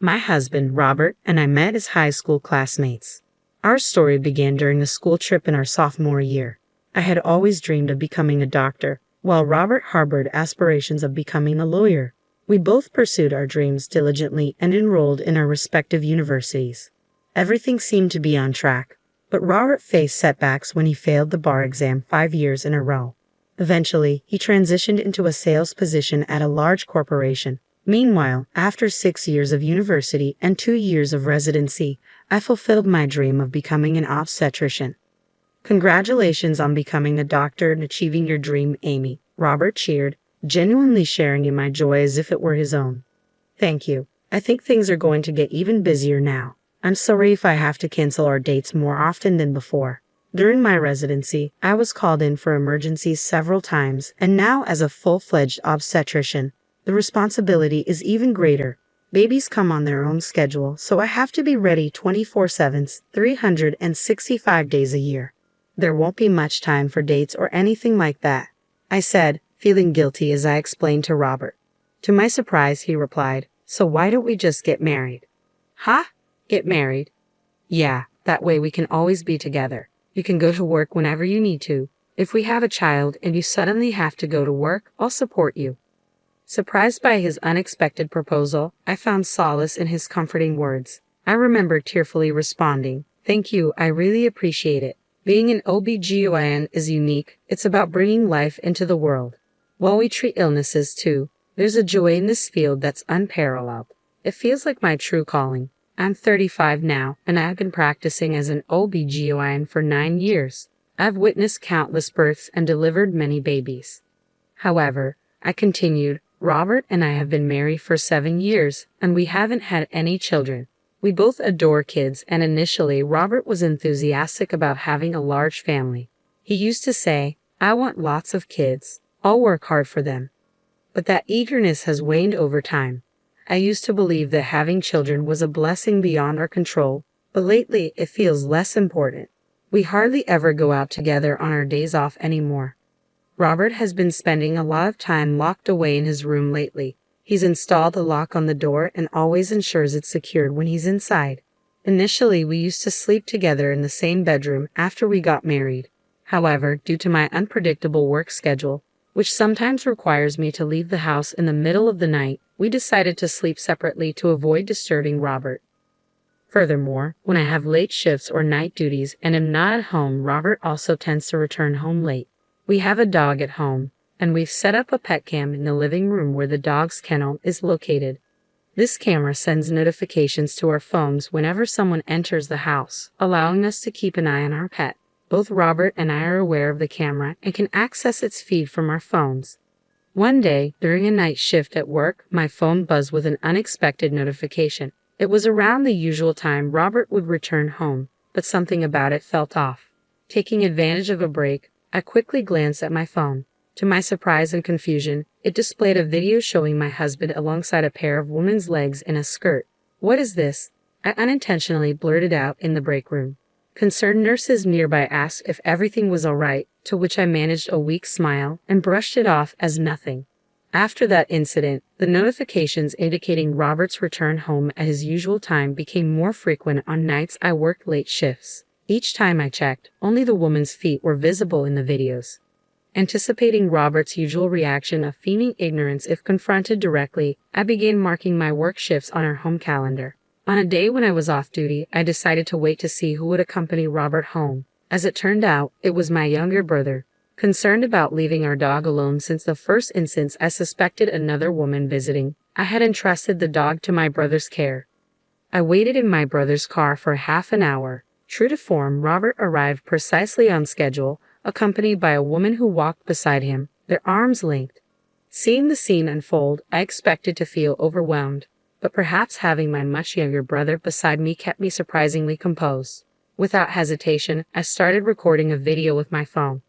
My husband, Robert, and I met as high school classmates. Our story began during a school trip in our sophomore year. I had always dreamed of becoming a doctor, while Robert harbored aspirations of becoming a lawyer. We both pursued our dreams diligently and enrolled in our respective universities. Everything seemed to be on track, but Robert faced setbacks when he failed the bar exam 5 years in a row. Eventually, he transitioned into a sales position at a large corporation. Meanwhile, after 6 years of university and 2 years of residency, I fulfilled my dream of becoming an obstetrician. "Congratulations on becoming a doctor and achieving your dream, Amy," Robert cheered, genuinely sharing in my joy as if it were his own. "Thank you. I think things are going to get even busier now. I'm sorry if I have to cancel our dates more often than before. During my residency, I was called in for emergencies several times, and now as a full-fledged obstetrician, the responsibility is even greater. Babies come on their own schedule, so I have to be ready 24/7, 365 days a year. There won't be much time for dates or anything like that," I said, feeling guilty as I explained to Robert. To my surprise, he replied, "So why don't we just get married?" "Huh? Get married?" "Yeah, that way we can always be together. You can go to work whenever you need to. If we have a child and you suddenly have to go to work, I'll support you." Surprised by his unexpected proposal, I found solace in his comforting words. I remember tearfully responding, "Thank you, I really appreciate it. Being an OB-GYN is unique. It's about bringing life into the world. While we treat illnesses too, there's a joy in this field that's unparalleled. It feels like my true calling. I'm 35 now, and I've been practicing as an OB-GYN for 9 years. I've witnessed countless births and delivered many babies. However," I continued, "Robert and I have been married for 7 years, and we haven't had any children. We both adore kids, and initially Robert was enthusiastic about having a large family. He used to say, 'I want lots of kids. I'll work hard for them.' But that eagerness has waned over time. I used to believe that having children was a blessing beyond our control, but lately it feels less important. We hardly ever go out together on our days off anymore. Robert has been spending a lot of time locked away in his room lately. He's installed a lock on the door and always ensures it's secured when he's inside. Initially, we used to sleep together in the same bedroom after we got married. However, due to my unpredictable work schedule, which sometimes requires me to leave the house in the middle of the night, we decided to sleep separately to avoid disturbing Robert. Furthermore, when I have late shifts or night duties and am not at home, Robert also tends to return home late. We have a dog at home, and we've set up a pet cam in the living room where the dog's kennel is located. This camera sends notifications to our phones whenever someone enters the house, allowing us to keep an eye on our pet. Both Robert and I are aware of the camera and can access its feed from our phones. One day, during a night shift at work, my phone buzzed with an unexpected notification. It was around the usual time Robert would return home, but something about it felt off. Taking advantage of a break, I quickly glanced at my phone. To my surprise and confusion, it displayed a video showing my husband alongside a pair of women's legs in a skirt. "What is this?" I unintentionally blurted out in the break room. Concerned nurses nearby asked if everything was all right, to which I managed a weak smile and brushed it off as nothing. After that incident, the notifications indicating Robert's return home at his usual time became more frequent on nights I worked late shifts. Each time I checked, only the woman's feet were visible in the videos. Anticipating Robert's usual reaction of feigning ignorance if confronted directly, I began marking my work shifts on our home calendar. On a day when I was off duty, I decided to wait to see who would accompany Robert home. As it turned out, it was my younger brother. Concerned about leaving our dog alone since the first instance I suspected another woman visiting, I had entrusted the dog to my brother's care. I waited in my brother's car for half an hour. True to form, Robert arrived precisely on schedule, accompanied by a woman who walked beside him, their arms linked. Seeing the scene unfold, I expected to feel overwhelmed, but perhaps having my much younger brother beside me kept me surprisingly composed. Without hesitation, I started recording a video with my phone.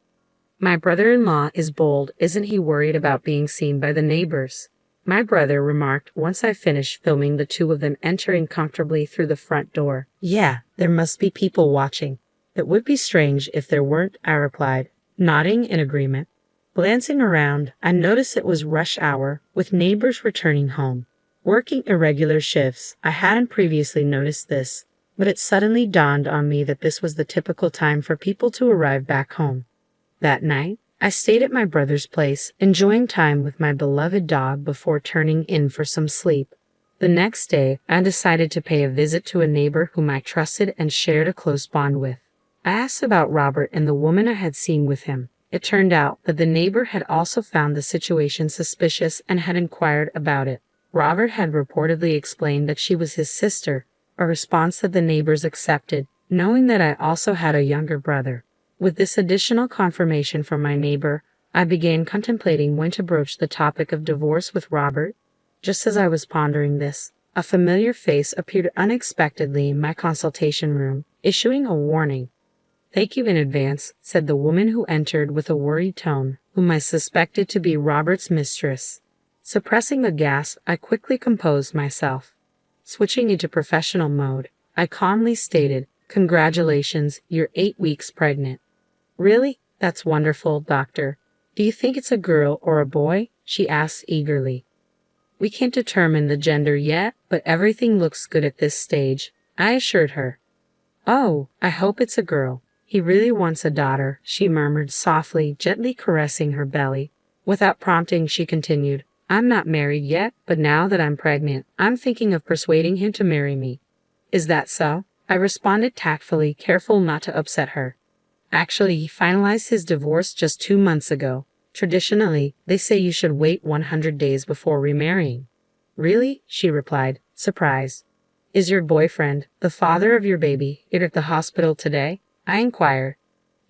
"My brother-in-law is bold, isn't he worried about being seen by the neighbors?" my brother remarked once I finished filming the two of them entering comfortably through the front door. "Yeah, there must be people watching. It would be strange if there weren't," I replied, nodding in agreement. Glancing around, I noticed it was rush hour, with neighbors returning home. working irregular shifts. I hadn't previously noticed this, but it suddenly dawned on me that this was the typical time for people to arrive back home. That night, I stayed at my brother's place, enjoying time with my beloved dog before turning in for some sleep. The next day, I decided to pay a visit to a neighbor whom I trusted and shared a close bond with. I asked about Robert and the woman I had seen with him. It turned out that the neighbor had also found the situation suspicious and had inquired about it. Robert had reportedly explained that she was his sister, a response that the neighbors accepted, knowing that I also had a younger brother. With this additional confirmation from my neighbor, I began contemplating when to broach the topic of divorce with Robert. Just as I was pondering this, a familiar face appeared unexpectedly in my consultation room, issuing a warning. "Thank you in advance," said the woman who entered with a worried tone, whom I suspected to be Robert's mistress. Suppressing a gasp, I quickly composed myself. Switching into professional mode, I calmly stated, "Congratulations, you're 8 weeks pregnant." "Really? That's wonderful, doctor. Do you think it's a girl or a boy?" she asked eagerly. "We can't determine the gender yet, but everything looks good at this stage," I assured her. "Oh, I hope it's a girl. He really wants a daughter," she murmured softly, gently caressing her belly. Without prompting, she continued, "I'm not married yet, but now that I'm pregnant, I'm thinking of persuading him to marry me." "Is that so?" I responded tactfully, careful not to upset her. "Actually, he finalized his divorce just 2 months ago. Traditionally, they say you should wait 100 days before remarrying." "Really?" she replied, surprised. "Is your boyfriend, the father of your baby, here at the hospital today?" I inquired.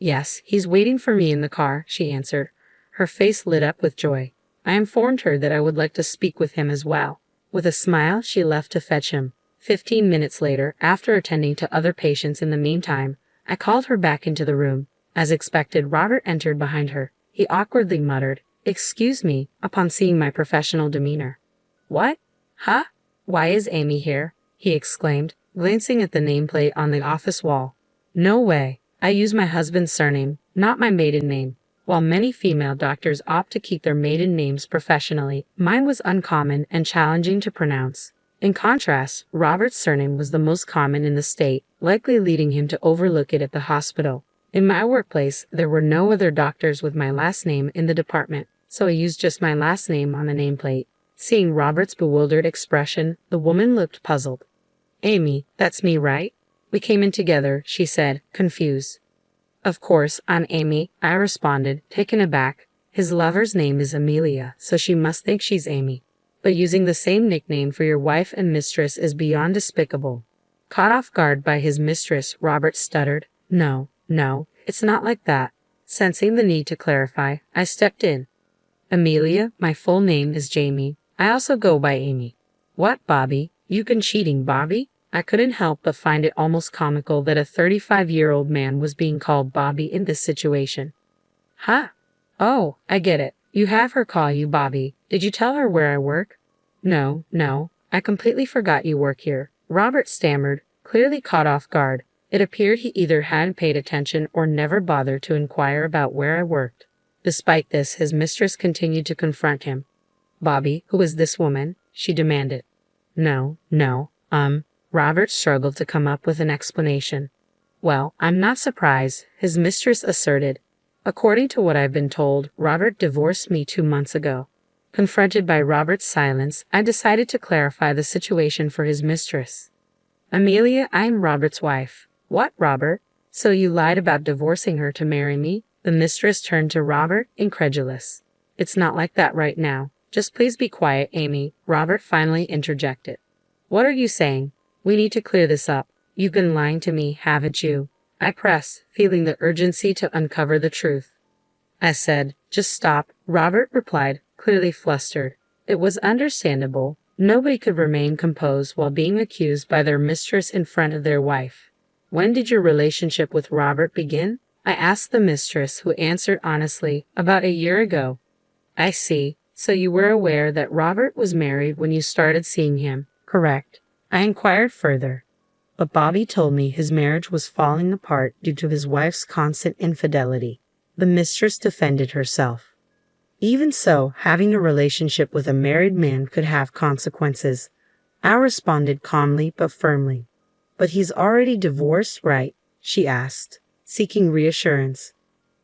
"Yes, he's waiting for me in the car," she answered. Her face lit up with joy. I informed her that I would like to speak with him as well. With a smile, she left to fetch him. 15 minutes later, after attending to other patients in the meantime, I called her back into the room. As expected, Robert entered behind her. He awkwardly muttered, "Excuse me," upon seeing my professional demeanor. "What? Huh? Why is Amy here?" he exclaimed, glancing at the nameplate on the office wall. "No way. I use my husband's surname, not my maiden name. While many female doctors opt to keep their maiden names professionally, mine was uncommon and challenging to pronounce. In contrast, Robert's surname was the most common in the state, likely leading him to overlook it at the hospital. In my workplace, there were no other doctors with my last name in the department, so I used just my last name on the nameplate. Seeing Robert's bewildered expression, the woman looked puzzled. "Amy, that's me, right? We came in together," she said, confused. "Of course, I'm Amy," I responded, taken aback. His lover's name is Amelia, so she must think she's Amy. But using the same nickname for your wife and mistress is beyond despicable. Caught off guard by his mistress, Robert stuttered, No, it's not like that." Sensing the need to clarify, I stepped in. "Amelia, my full name is Jamie. I also go by Amy." "What, Bobby? You been cheating, Bobby?" I couldn't help but find it almost comical that a 35-year-old man was being called Bobby in this situation. "Huh? Oh, I get it. You have her call you Bobby. Did you tell her where I work?" No, I completely forgot you work here," Robert stammered, clearly caught off guard. It appeared he either hadn't paid attention or never bothered to inquire about where I worked. Despite this, his mistress continued to confront him. "Bobby, who is this woman?" she demanded. No, Robert struggled to come up with an explanation. "Well, I'm not surprised," his mistress asserted. "According to what I've been told, Robert divorced me 2 months ago." Confronted by Robert's silence, I decided to clarify the situation for his mistress. "Amelia, I'm Robert's wife." "What, Robert? So you lied about divorcing her to marry me?" The mistress turned to Robert, incredulous. "It's not like that right now. Just please be quiet, Amy," Robert finally interjected. "What are you saying? We need to clear this up. You've been lying to me, haven't you?" I pressed, feeling the urgency to uncover the truth. I said, "Just stop," Robert replied, clearly flustered. It was understandable. Nobody could remain composed while being accused by their mistress in front of their wife. "When did your relationship with Robert begin?" I asked the mistress, who answered honestly, "About a year ago." "I see. So you were aware that Robert was married when you started seeing him?" "Correct." I inquired further. But Bobby told me his marriage was falling apart due to his wife's constant infidelity. The mistress defended herself. Even so, having a relationship with a married man could have consequences. I responded calmly but firmly. But he's already divorced, right? She asked, seeking reassurance.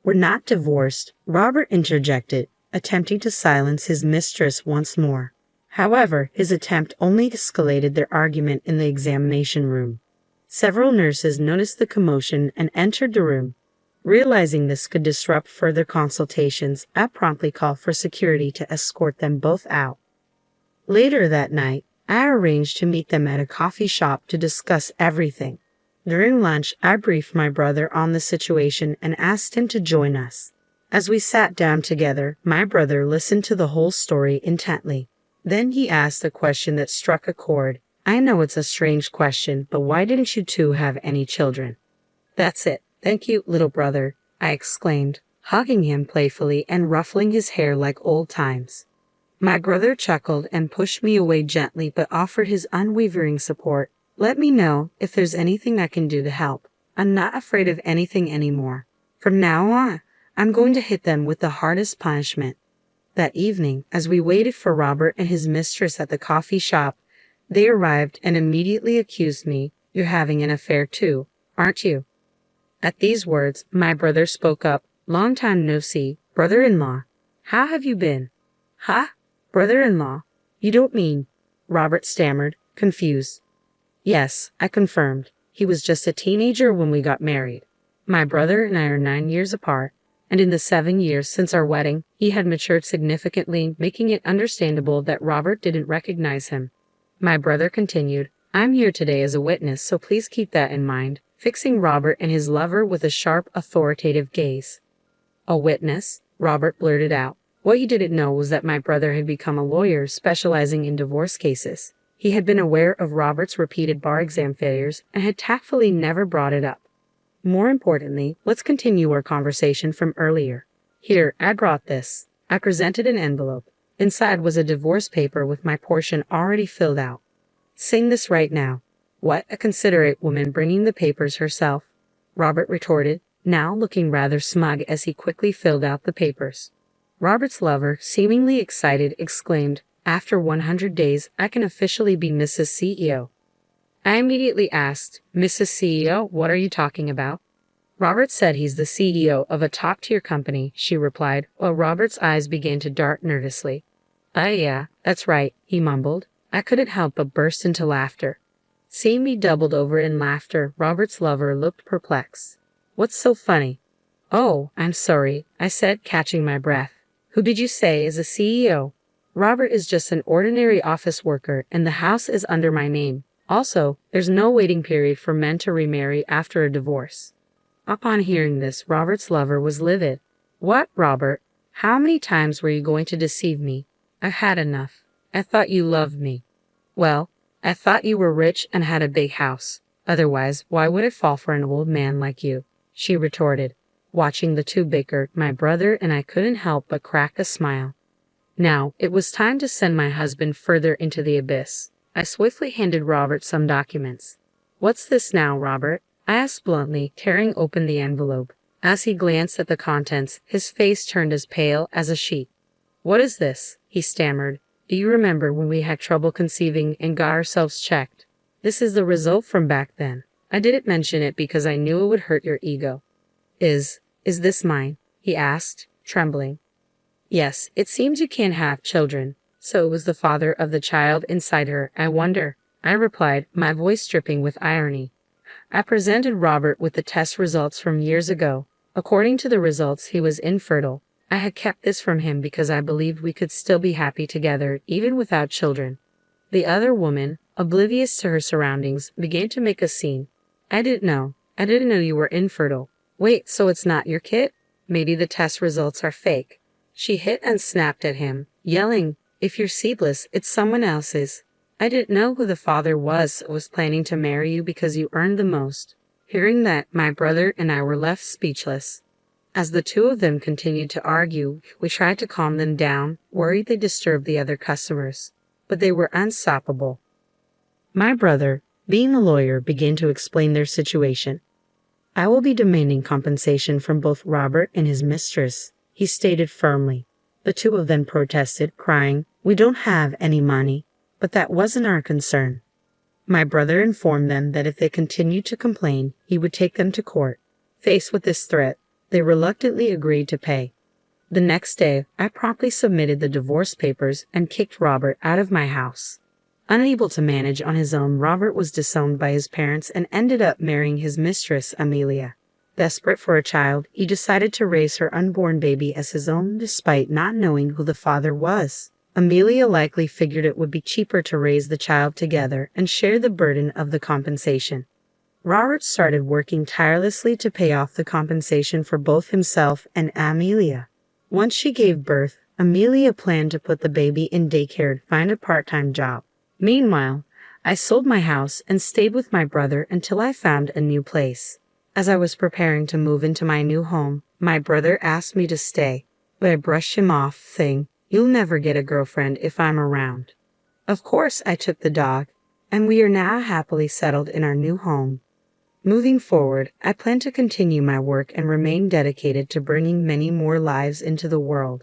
We're not divorced, Robert interjected, attempting to silence his mistress once more. However, his attempt only escalated their argument in the examination room. Several nurses noticed the commotion and entered the room. Realizing this could disrupt further consultations, I promptly called for security to escort them both out. Later that night, I arranged to meet them at a coffee shop to discuss everything. During lunch, I briefed my brother on the situation and asked him to join us. As we sat down together, my brother listened to the whole story intently. Then he asked a question that struck a chord. I know it's a strange question, but why didn't you two have any children? That's it. Thank you, little brother, I exclaimed, hugging him playfully and ruffling his hair like old times. My brother chuckled and pushed me away gently but offered his unwavering support. Let me know if there's anything I can do to help. I'm not afraid of anything anymore. From now on, I'm going to hit them with the hardest punishment. That evening, as we waited for Robert and his mistress at the coffee shop, they arrived and immediately accused me. You're having an affair too, aren't you? At these words, my brother spoke up. Long time no see, brother-in-law. How have you been? Huh? Brother-in-law? You don't mean? Robert stammered, confused. Yes, I confirmed. He was just a teenager when we got married. My brother and I are 9 years apart, and in the 7 years since our wedding, he had matured significantly, making it understandable that Robert didn't recognize him. My brother continued, I'm here today as a witness, so please keep that in mind, fixing Robert and his lover with a sharp, authoritative gaze. A witness? Robert blurted out. What he didn't know was that my brother had become a lawyer specializing in divorce cases. He had been aware of Robert's repeated bar exam failures and had tactfully never brought it up. More importantly, let's continue our conversation from earlier. Here, I brought this. I presented an envelope. Inside was a divorce paper with my portion already filled out. Sing this right now. What a considerate woman bringing the papers herself, Robert retorted, now looking rather smug as he quickly filled out the papers. Robert's lover, seemingly excited, exclaimed, After 100 days, I can officially be Mrs. CEO. I immediately asked, Mrs. CEO, what are you talking about? Robert said he's the CEO of a top-tier company, she replied, while Robert's eyes began to dart nervously. Yeah, that's right, he mumbled. I couldn't help but burst into laughter. Seeing me doubled over in laughter, Robert's lover looked perplexed. What's so funny? Oh, I'm sorry, I said, catching my breath. Who did you say is a CEO? Robert is just an ordinary office worker, and the house is under my name. Also, there's no waiting period for men to remarry after a divorce. Upon hearing this, Robert's lover was livid. What, Robert? How many times were you going to deceive me? I've had enough. I thought you loved me. Well, I thought you were rich and had a big house. Otherwise, why would I fall for an old man like you? She retorted. Watching the two bicker, my brother and I couldn't help but crack a smile. Now, it was time to send my husband further into the abyss. I swiftly handed Robert some documents. What's this now, Robert? I asked bluntly, tearing open the envelope. As he glanced at the contents, his face turned as pale as a sheet. What is this? He stammered. Do you remember when we had trouble conceiving and got ourselves checked? This is the result from back then. I didn't mention it because I knew it would hurt your ego. Is this mine? He asked, trembling. Yes, it seems you can't have children. So it was the father of the child inside her, I wonder. I replied, my voice dripping with irony. I presented Robert with the test results from years ago. According to the results, he was infertile. I had kept this from him because I believed we could still be happy together, even without children. The other woman, oblivious to her surroundings, began to make a scene. I didn't know you were infertile. Wait, so it's not your kid? Maybe the test results are fake. She hit and snapped at him, yelling, If you're seedless, it's someone else's. I didn't know who the father was planning to marry you because you earned the most. Hearing that, my brother and I were left speechless. As the two of them continued to argue, we tried to calm them down, worried they disturbed the other customers. But they were unstoppable. My brother, being a lawyer, began to explain their situation. I will be demanding compensation from both Robert and his mistress, he stated firmly. The two of them protested, crying, "We don't have any money." But that wasn't our concern. My brother informed them that if they continued to complain, he would take them to court. Faced with this threat, they reluctantly agreed to pay. The next day, I promptly submitted the divorce papers and kicked Robert out of my house. Unable to manage on his own, Robert was disowned by his parents and ended up marrying his mistress, Amelia. Desperate for a child, he decided to raise her unborn baby as his own despite not knowing who the father was. Amelia likely figured it would be cheaper to raise the child together and share the burden of the compensation. Robert started working tirelessly to pay off the compensation for both himself and Amelia. Once she gave birth, Amelia planned to put the baby in daycare and find a part-time job. Meanwhile, I sold my house and stayed with my brother until I found a new place. As I was preparing to move into my new home, my brother asked me to stay, but I brushed him off, saying, "You'll never get a girlfriend if I'm around." Of course, I took the dog, and we are now happily settled in our new home. Moving forward, I plan to continue my work and remain dedicated to bringing many more lives into the world.